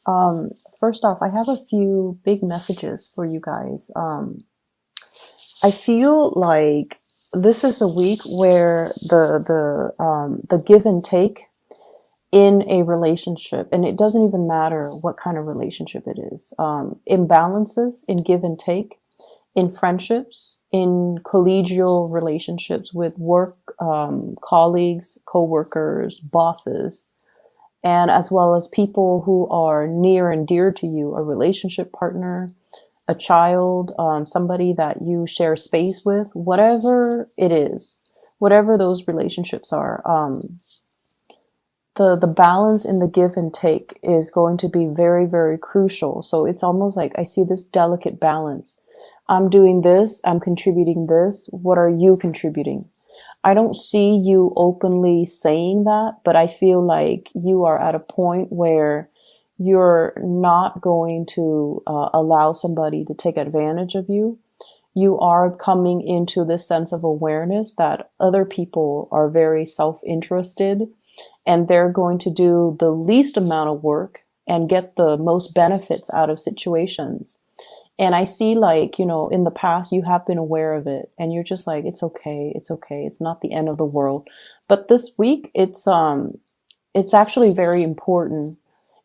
First off, I have a few big messages for you guys. I feel like this is a week where the give and take in a relationship, and it doesn't even matter what kind of relationship it is, imbalances in give and take in friendships, in collegial relationships with work, colleagues, co-workers, bosses, and as well as people who are near and dear to you, a relationship partner, a child, somebody that you share space with, whatever it is, whatever those relationships are. The balance in the give and take is going to be very, very crucial. So it's almost like I see this delicate balance. I'm doing this, I'm contributing this. What are you contributing? I don't see you openly saying that, but I feel like you are at a point where you're not going to allow somebody to take advantage of you. You are coming into this sense of awareness that other people are very self-interested and they're going to do the least amount of work and get the most benefits out of situations. And I see, like, in the past, you have been aware of it and you're just like, it's okay. It's okay. It's not the end of the world. But this week, it's actually very important.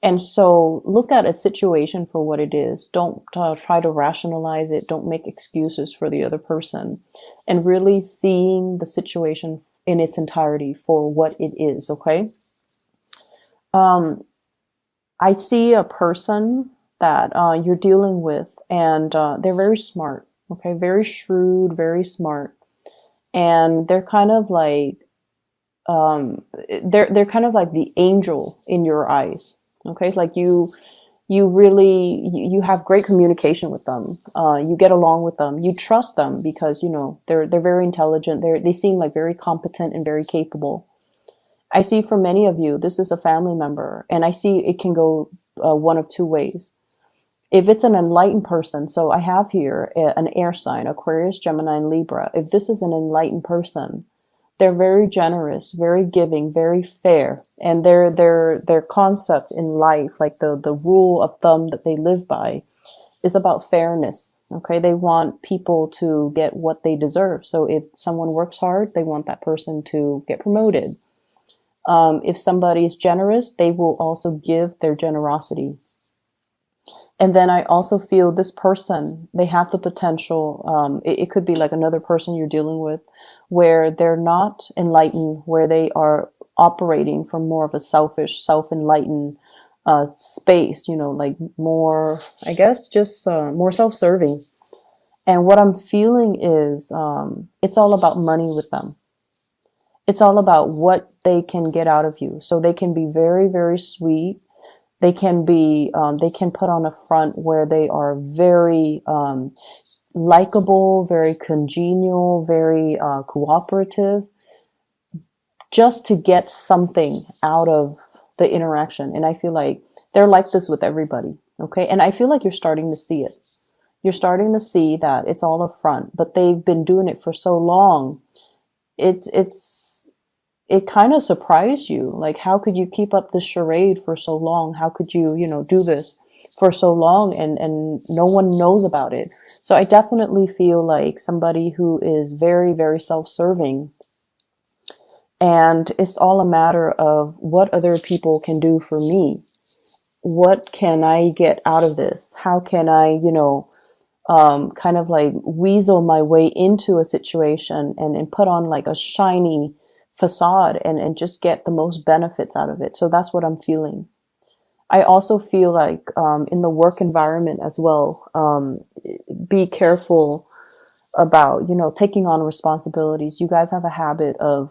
And so look at a situation for what it is. Don't try to rationalize it. Don't make excuses for the other person, and really seeing the situation in its entirety for what it is. Okay. Um, I see a person that you're dealing with, and they're very smart. Okay. Very shrewd, very smart. And they're kind of like, they're kind of like the angel in your eyes. Okay. It's like you really, you have great communication with them. You get along with them. You trust them because, they're very intelligent. They seem like very competent and very capable. I see for many of you, this is a family member, and I see it can go one of two ways. If it's an enlightened person, so I have here an air sign, Aquarius, Gemini, and Libra. If this is an enlightened person, they're very generous, very giving, very fair, and their concept in life, like the rule of thumb that they live by, is about fairness. Okay, they want people to get what they deserve. So if someone works hard, they want that person to get promoted. If somebody is generous, they will also give their generosity. And then I also feel this person, they have the potential, it could be like another person you're dealing with, where they're not enlightened, where they are operating from more of a selfish, self-enlightened space, like more, I guess, just more self-serving. And what I'm feeling is it's all about money with them. It's all about what they can get out of you. So they can be very, very sweet. They can put on a front where they are very likable, very congenial, very cooperative, just to get something out of the interaction. And I feel like they're like this with everybody. Okay. And I feel like you're starting to see it. You're starting to see that it's all a front, but they've been doing it for so long. It kind of surprised you. Like, how could you keep up this charade for so long? How could you, do this for so long and no one knows about it? So I definitely feel like somebody who is very, very self-serving, and it's all a matter of what other people can do for me. What can I get out of this? How can I, kind of like weasel my way into a situation and put on like a shiny facade and just get the most benefits out of it. So that's what I'm feeling. I also feel like in the work environment as well, be careful about, taking on responsibilities. You guys have a habit of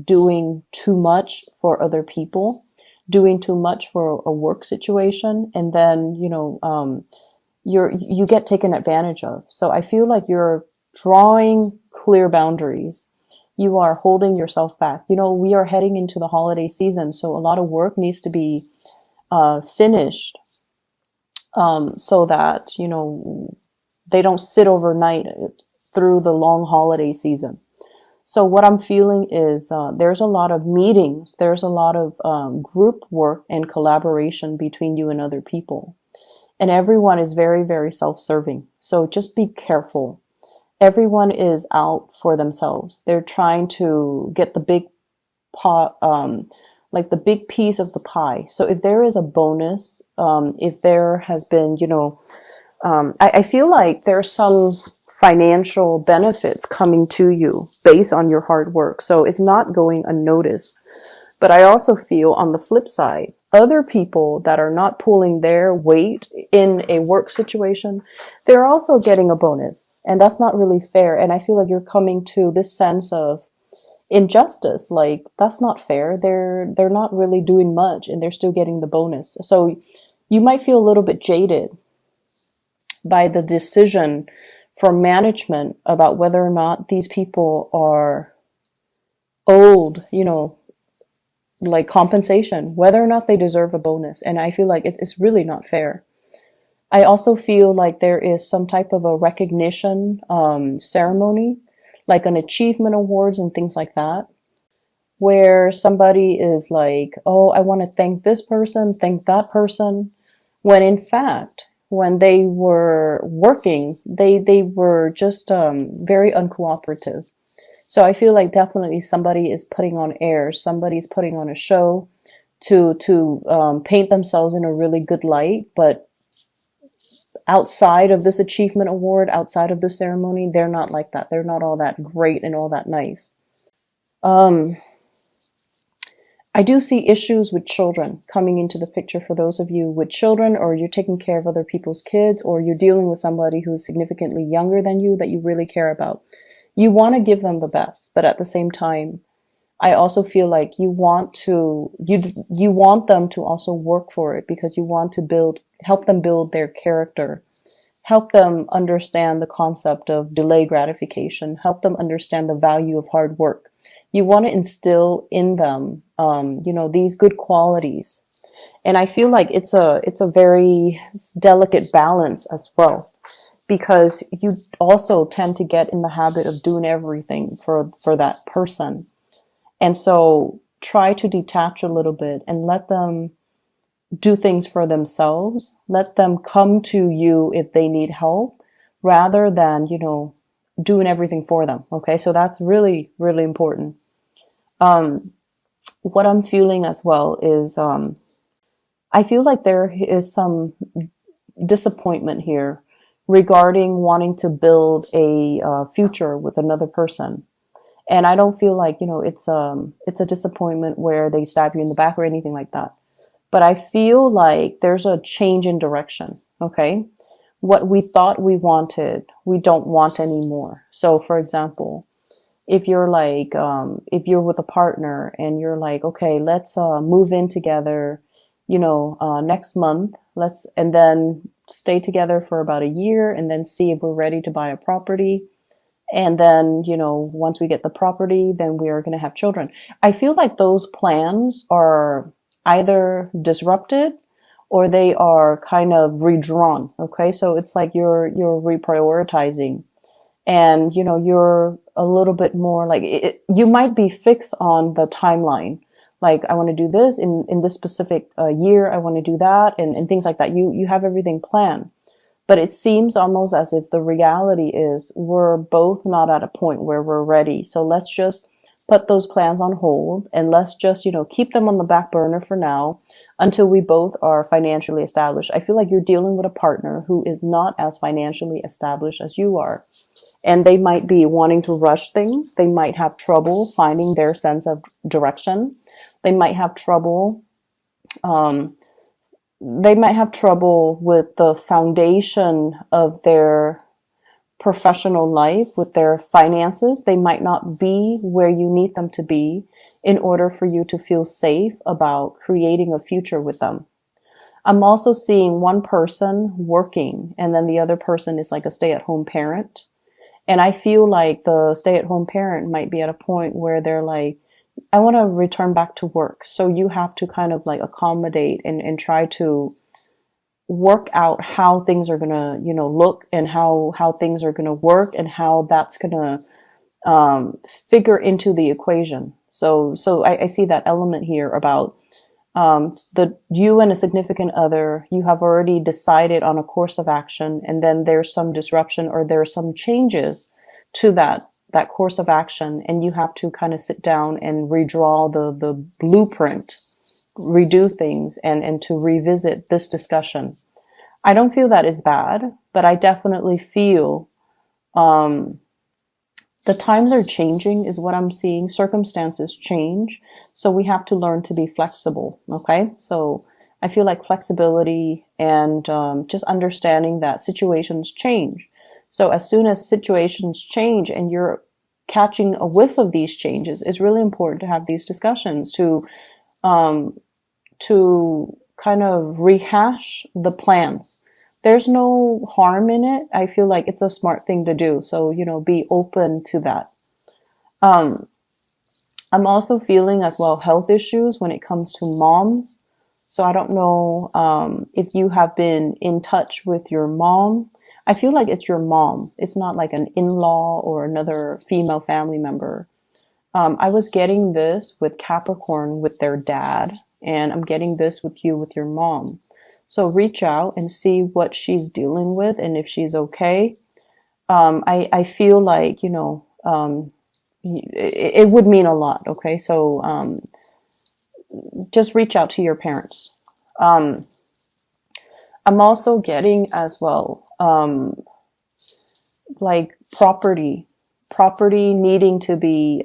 doing too much for other people, doing too much for a work situation, and then, you get taken advantage of. So I feel like you're drawing clear boundaries. You are holding yourself back. We are heading into the holiday season, so a lot of work needs to be finished, so that, they don't sit overnight through the long holiday season. So what I'm feeling is there's a lot of meetings, there's a lot of group work and collaboration between you and other people. And everyone is very, very self-serving. So just be careful. Everyone is out for themselves. They're trying to get the big pot, like the big piece of the pie. So if there is a bonus, if there has been, I feel like there's some financial benefits coming to you based on your hard work. So it's not going unnoticed. But I also feel on the flip side, other people that are not pulling their weight in a work situation, they're also getting a bonus. And that's not really fair. And I feel like you're coming to this sense of injustice. Like, that's not fair. They're not really doing much and they're still getting the bonus. So you might feel a little bit jaded by the decision from management about whether or not these people are owed, like compensation, whether or not they deserve a bonus. And I feel like it's really not fair. I also feel like there is some type of a recognition ceremony, like an achievement awards and things like that, where somebody is like, oh, I want to thank this person, thank that person, when in fact, when they were working, they were just very uncooperative. So I feel like definitely somebody is putting on airs, somebody's putting on a show to paint themselves in a really good light. But outside of this achievement award, outside of the ceremony, they're not like that. They're not all that great and all that nice. I do see issues with children coming into the picture for those of you with children, or you're taking care of other people's kids, or you're dealing with somebody who's significantly younger than you that you really care about. You want to give them the best, but at the same time, I also feel like you want them to also work for it, because you want to help them build their character, help them understand the concept of delayed gratification, help them understand the value of hard work. You want to instill in them, these good qualities. And I feel like it's a very delicate balance as well, because you also tend to get in the habit of doing everything for that person. And so try to detach a little bit and let them do things for themselves. Let them come to you if they need help, rather than, doing everything for them. Okay. So that's really, really important. What I'm feeling as well is, I feel like there is some disappointment here regarding wanting to build a future with another person. And I don't feel like, it's a disappointment where they stab you in the back or anything like that. But I feel like there's a change in direction. Okay. What we thought we wanted, we don't want anymore. So for example, if you're like, if you're with a partner and you're like, okay, let's move in together, next month, and then stay together for about a year and then see if we're ready to buy a property. And then, once we get the property, then we are going to have children. I feel like those plans are either disrupted or they are kind of redrawn. Okay. So it's like you're reprioritizing, and, you're a little bit more like you might be fixed on the timeline. Like, I want to do this in this specific year. I want to do that and things like that. You have everything planned. But it seems almost as if the reality is we're both not at a point where we're ready. So let's just put those plans on hold, and let's just, keep them on the back burner for now until we both are financially established. I feel like you're dealing with a partner who is not as financially established as you are. And they might be wanting to rush things. They might have trouble finding their sense of direction. They might have trouble with the foundation of their professional life, with their finances. They might not be where you need them to be in order for you to feel safe about creating a future with them. I'm also seeing one person working, and then the other person is like a stay-at-home parent. And I feel like the stay-at-home parent might be at a point where they're like, I want to return back to work. So you have to kind of like accommodate and try to work out how things are going to, look, and how things are going to work, and how that's going to figure into the equation. So I see that element here about you and a significant other, you have already decided on a course of action, and then there's some disruption or there are some changes to that course of action, and you have to kind of sit down and redraw the blueprint, redo things, and to revisit this discussion. I don't feel that is bad, but I definitely feel the times are changing is what I'm seeing. Circumstances change. So we have to learn to be flexible. Okay. So I feel like flexibility and just understanding that situations change. So as soon as situations change and you're catching a whiff of these changes, it's really important to have these discussions um, to kind of rehash the plans. There's no harm in it. I feel like it's a smart thing to do. So, be open to that. Um, I'm also feeling as well health issues when it comes to moms. So I don't know if you have been in touch with your mom. I feel like it's your mom. It's not like an in-law or another female family member. I was getting this with Capricorn with their dad, and I'm getting this with you with your mom. So reach out and see what she's dealing with and if she's okay. I feel like, it would mean a lot. Okay. So just reach out to your parents. I'm also getting as well, like property needing to be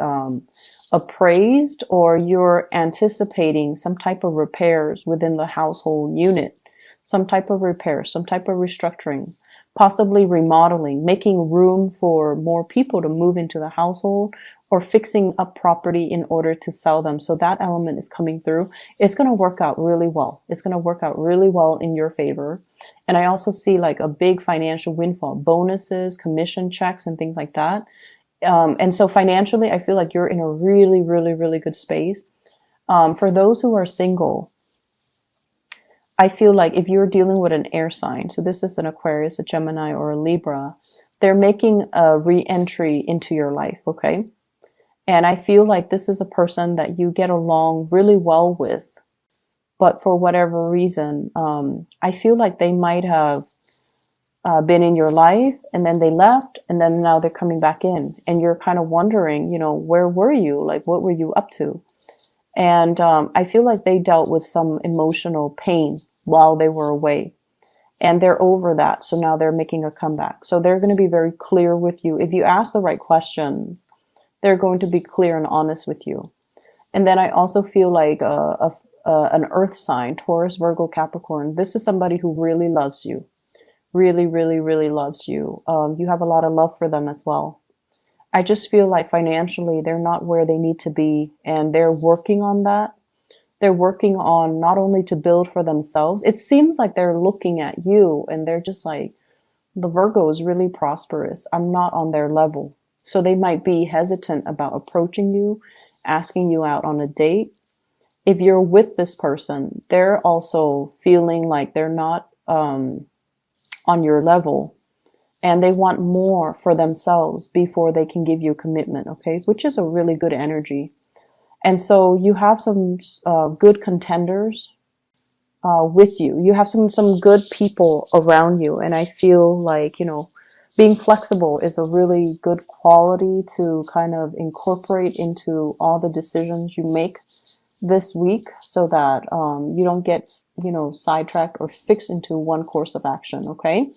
appraised, or you're anticipating some type of repairs within the household unit, some type of repair, some type of restructuring, possibly remodeling, making room for more people to move into the household, or fixing up property in order to sell them. So that element is coming through. It's going to work out really well. It's going to work out really well in your favor. And I also see like a big financial windfall, bonuses, commission checks, and things like that. And so financially, I feel like you're in a really, really, really good space. For those who are single, I feel like if you're dealing with an air sign, so this is an Aquarius, a Gemini, or a Libra, they're making a re-entry into your life, okay? And I feel like this is a person that you get along really well with, but for whatever reason, I feel like they might have been in your life and then they left and then now they're coming back in and you're kind of wondering, where were you? Like, what were you up to? And I feel like they dealt with some emotional pain while they were away and they're over that. So now they're making a comeback. So they're going to be very clear with you. If you ask the right questions, they're going to be clear and honest with you. And then I also feel like an earth sign, Taurus, Virgo, Capricorn. This is somebody who really loves you. Really, really, really loves you. You have a lot of love for them as well. I just feel like financially they're not where they need to be, and they're working on that. They're working on not only to build for themselves. It seems like they're looking at you and they're just like, the Virgo is really prosperous. I'm not on their level. So they might be hesitant about approaching you, asking you out on a date. If you're with this person, they're also feeling like they're not on your level, and they want more for themselves before they can give you a commitment, okay? Which is a really good energy. And so you have some good contenders with you. You have some good people around you, and I feel like, being flexible is a really good quality to kind of incorporate into all the decisions you make this week, so that you don't get, sidetracked or fixed into one course of action, okay?